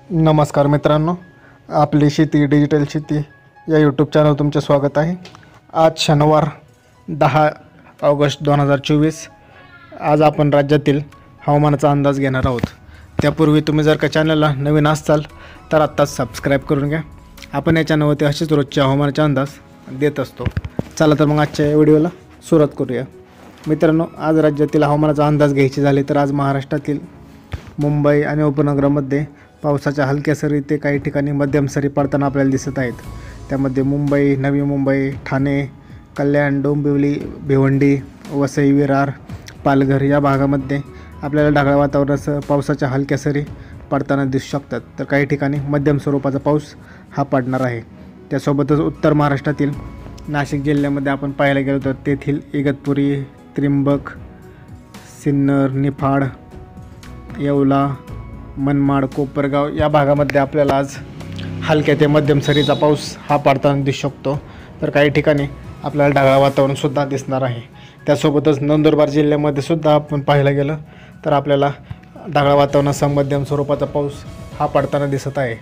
नमस्कार मित्रांनो, आपली शेती डिजिटल शेती या यूट्यूब चॅनल तुमचे स्वागत आहे। आज शनिवार 10 ऑगस्ट 2024। आज आपण राज्यातील हवामानाचा अंदाज घेणार आहोत। त्यापूर्वी तुम्ही जर का चॅनलला नवीन असाल तर आत्ताच सबस्क्राईब करून घ्या। आपण या चॅनलवरती असेच रोजचे हवामानाचे अंदाज देत असतो। चला तर मग आजच्या व्हिडिओला सुरुवात करूया। मित्रांनो, आज राज्यातील हवामानाचा अंदाज घ्यायचे झाले तर आज महाराष्ट्रातील मुंबई आणि उपनगरामध्ये पावसाच्या हलक्या सरी ते काही ठिकाणी मध्यम सरी पडताना आपल्याला दिसत आहेत। त्यामध्ये मुंबई, नवी मुंबई, ठाणे, कल्याण, डोंबिवली, भिवंडी, वसई, विरार, पालघर या भागामध्ये आपल्याला ढगाळ वातावरणासह पावसाच्या हलक्या सरी पडताना दिसू शकतात। तर काही ठिकाणी मध्यम स्वरूपाचा पाऊस हा पडणार आहे। त्यासोबतच उत्तर महाराष्ट्रातील नाशिक जिल्ह्यामध्ये आपण पाहायला गेलो तर तेथील इगतपुरी, त्रिंबक, सिन्नर, निफाड, येवला, मनमाड, कोपरगाव या भागामध्ये आपल्याला आज हलक्या ते मध्यम सरीचा पाऊस हा पडताना दिसू शकतो। तर काही ठिकाणी आपल्याला ढगाळ वातावरणसुद्धा दिसणार आहे। त्यासोबतच नंदुरबार जिल्ह्यामध्ये सुद्धा आपण पाहायला गेलं तर आपल्याला ढगाळ वातावरणासह मध्यम स्वरूपाचा पाऊस हा पडताना दिसत आहे।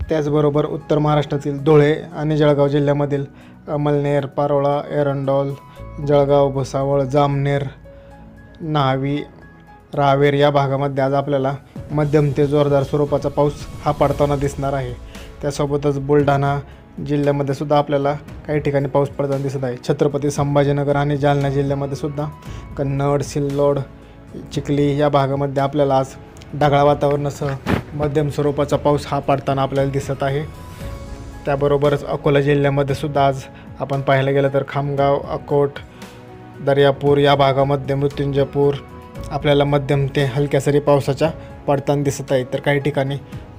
त्याचबरोबर उत्तर महाराष्ट्रातील धुळे आणि जळगाव जिल्ह्यामधील अमळनेर, पारोळा, एरंडोल, जळगाव, भुसावळ, जामनेर, न्हावी, रावेर या भागामध्ये आज आपल्याला मध्यम ते जोरदार स्वरूपाचा पाऊस हा पडताना दिसणार आहे। त्यासोबतच बुलढाणा जिल्ह्यामध्ये सुद्धा आपल्याला काही ठिकाणी पाऊस पडताना दिसत आहे। छत्रपती संभाजीनगर आणि जालना जिल्ह्यामध्ये सुद्धा कन्नड, सिल्लोड, चिखली या भागामध्ये आपल्याला आज ढगाळ वातावरणासह मध्यम स्वरूपाचा पाऊस हा पडताना आपल्याला दिसत आहे। त्याबरोबरच अकोला जिल्ह्यामध्ये सुद्धा आज आपण पाहायला गेलं तर खामगाव, अकोट, दर्यापूर या भागामध्ये मृत्युंजयपूर आपल्याला मध्यम ते हलक्या सरी पावसाच्या पडताना दिसत आहे। तर काही ठिकाणी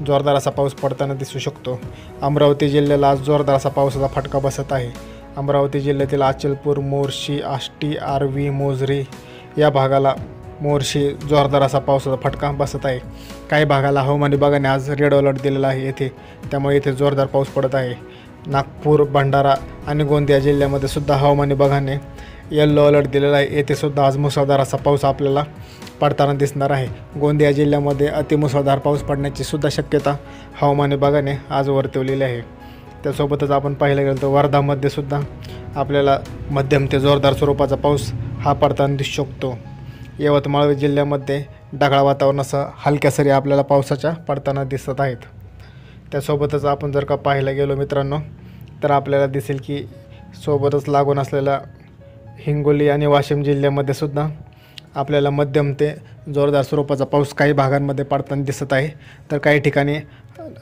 जोरदार असा पाऊस पडताना दिसू शकतो। अमरावती जिल्ह्याला आज जोरदार असा पावसाचा फटका बसत आहे। अमरावती जिल्ह्यातील अचलपूर, मोर्शी, आष्टी, आर्वी, मोझरी या भागाला मोर्शी जोरदार असा पावसाचा फटका बसत आहे। काही भागाला हवामान विभागाने आज रेड अलर्ट दिलेला आहे येथे, त्यामुळे येथे जोरदार पाऊस पडत आहे। नागपूर, भंडारा आणि गोंदिया जिल्ह्यामध्ये सुद्धा हवामान विभागाने येलो अलर्ट दिलेला आहे। येथे सुद्धा आज मुसळधार असा पाऊस आपल्याला पडताना दिसणार आहे। गोंदिया जिल्ह्यामध्ये अतिमुसळधार पाऊस पडण्याची सुद्धा शक्यता हवामान विभागाने आज वर्तवलेली आहे। त्यासोबतच आपण पाहायला गेलं तर वर्धामध्ये सुद्धा आपल्याला मध्यम ते जोरदार स्वरूपाचा पाऊस हा पडताना दिसू शकतो। यवतमाळ जिल्ह्यामध्ये ढगाळ वातावरणासह हलक्या सरी आपल्याला पावसाच्या पडताना दिसत आहेत। त्यासोबतच आपण जर का पाहायला गेलो मित्रांनो तर आपल्याला दिसेल की सोबतच लागून असलेल्या हिंगोली आणि वाशिम जिल्ह्यामध्ये सुद्धा आपल्याला मध्यम ते जोरदार स्वरूपाचा पाऊस काही भागांमध्ये पडताना दिसत आहे। तर काही ठिकाणी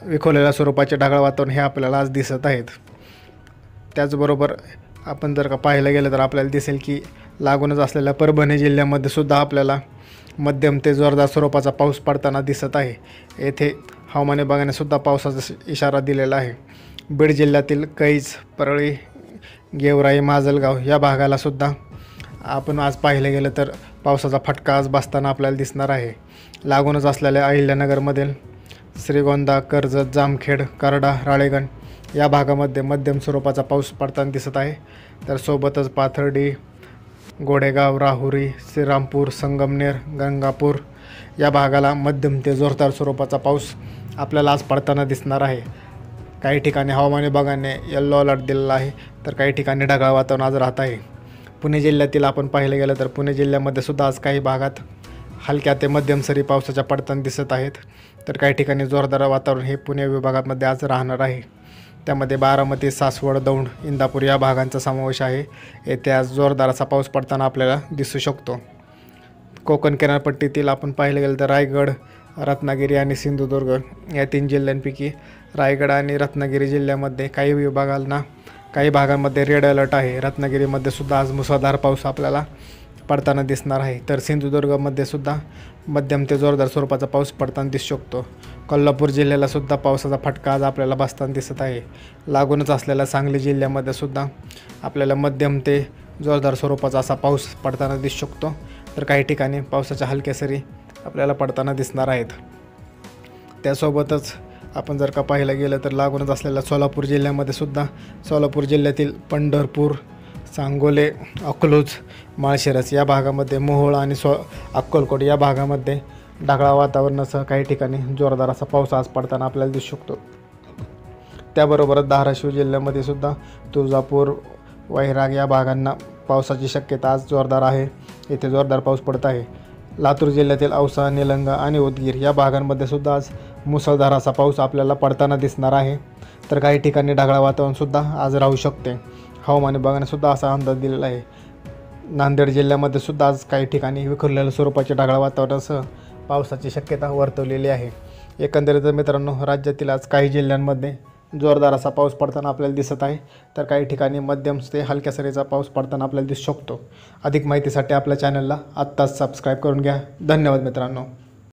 विखुरलेल्या स्वरूपाचे ढगाळ वातावरण हे आपल्याला आज दिसत आहेत। त्याचबरोबर आपण जर का पाहायला गेलं तर आपल्याला दिसेल की लागूनच असलेल्या परभणी जिल्ह्यामध्ये सुद्धा आपल्याला मध्यम ते जोरदार स्वरूपाचा पाऊस पडताना दिसत आहे। येथे हवामान विभागाने सुद्धा पावसाचा इशारा दिलेला आहे। बीड जिल्ह्यातील कैज, परळी, गेवराई, माजलगाव या भागाला सुद्धा आपण आज पाहिलं गेलं तर पावसाचा फटका आज बसताना आपल्याला दिसणार आहे। लागूनच असलेल्या अहिल्यानगरमधील श्रीगोंदा, कर्जत, जामखेड, करडा, राळेगण या भागामध्ये मध्यम स्वरूपाचा पाऊस पडताना दिसत आहे। तर सोबतच पाथर्डी, गोडेगाव, राहुरी, श्रीरामपूर, संगमनेर, गंगापूर या भागाला मध्यम ते जोरदार स्वरूपाचा पाऊस आपल्याला आज पडताना दिसणार आहे। काही ठिकाणी हवामान विभागाने येलो अलर्ट दिलेला आहे, तर काही ठिकाणी ढगाळ वातावरण आज राहत आहे। पुणे जिल्ह्यातील आपण पाहिलं गेलं तर पुणे जिल्ह्यामध्ये सुद्धा आज काही भागात हलक्या ते मध्यम सरी पावसाच्या पडताना दिसत आहेत। तर काही ठिकाणी जोरदार वातावरण हे पुणे विभागामध्ये आज राहणार आहे। त्यामध्ये बारामती, सासवड, दौंड, इंदापूर या भागांचा समावेश आहे। येथे आज जोरदार असा पाऊस पडताना आपल्याला दिसू शकतो। कोकण किनारपट्टीतील आपण पाहिलं गेलं तर रायगड, रत्नागिरी आणि सिंधुदुर्ग या 3 जिल्ह्यांपैकी रायगड आणि रत्नागिरी जिल्ह्यामध्ये काही भागांमध्ये रेड अलर्ट आहे। रत्नागिरीमध्ये सुद्धा आज मुसळधार पाऊस आपल्याला पडताना दिसणार आहे। तर सिंधुदुर्गमध्ये सुद्धा मध्यम ते जोरदार स्वरूपाचा पाऊस पडताना दिसू शकतो। कोल्हापूर जिल्ह्याला सुद्धा पावसाचा फटका आज आपल्याला बसताना दिसत आहे। लागूनच असलेल्या सांगली जिल्ह्यामध्ये सुद्धा आपल्याला मध्यम ते जोरदार स्वरूपाचा असा पाऊस पडताना दिसू शकतो। तर काही ठिकाणी पावसाच्या हलक्या सरी आपल्याला पडताना दिसणार आहेत। त्यासोबतच आपण जर का पाहायला गेलं तर लागूनच असलेल्या सोलापूर जिल्ह्यामध्ये सुद्धा सोलापूर जिल्ह्यातील पंढरपूर, सांगोले, अकलूज, माळशिरस या भागामध्ये, मोहोळ आणि अक्कलकोट या भागामध्ये ढगाळ वातावरणासह काही ठिकाणी जोरदार असा पाऊस आज पडताना आपल्याला दिसू शकतो. त्याबरोबरच धाराशिव जिल्ह्यामध्ये सुद्धा तुळजापूर, वैराग या भागांना पावसाची शक्यता आज जोरदार आहे. येथे जोरदार पाऊस पडत आहे. लातूर जिल्ह्यातील औसा, निलंगा आणि उदगीर या भागांमध्ये सुद्धा आज मुसळधार असा पाऊस आपल्याला पडताना दिसणार आहे. तर काही ठिकाणी ढगाळ वातावरणसुद्धा आज राहू शकते. हवामान विभागाने सुद्धा असा अंदाज दिलेला आहे. नांदेड जिल्ह्यामध्ये सुद्धा आज काही ठिकाणी विखुरलेल्या स्वरूपाचे ढगाळ वातावरणासह पावसाची शक्यता वर्तवलेली आहे. एकंदरीत मित्रांनो, राज्यातील आज काही जिल्ह्यांमध्ये जोरदार असा पाऊस पडताना आपल्याला दिसत आहे. तर काही ठिकाणी मध्यम ते हलक्या सरीचा पाऊस पडताना आपल्याला दिसू शकतो. अधिक माहितीसाठी आपल्या चॅनलला आत्ताच सबस्क्राईब करून घ्या. धन्यवाद मित्रांनो.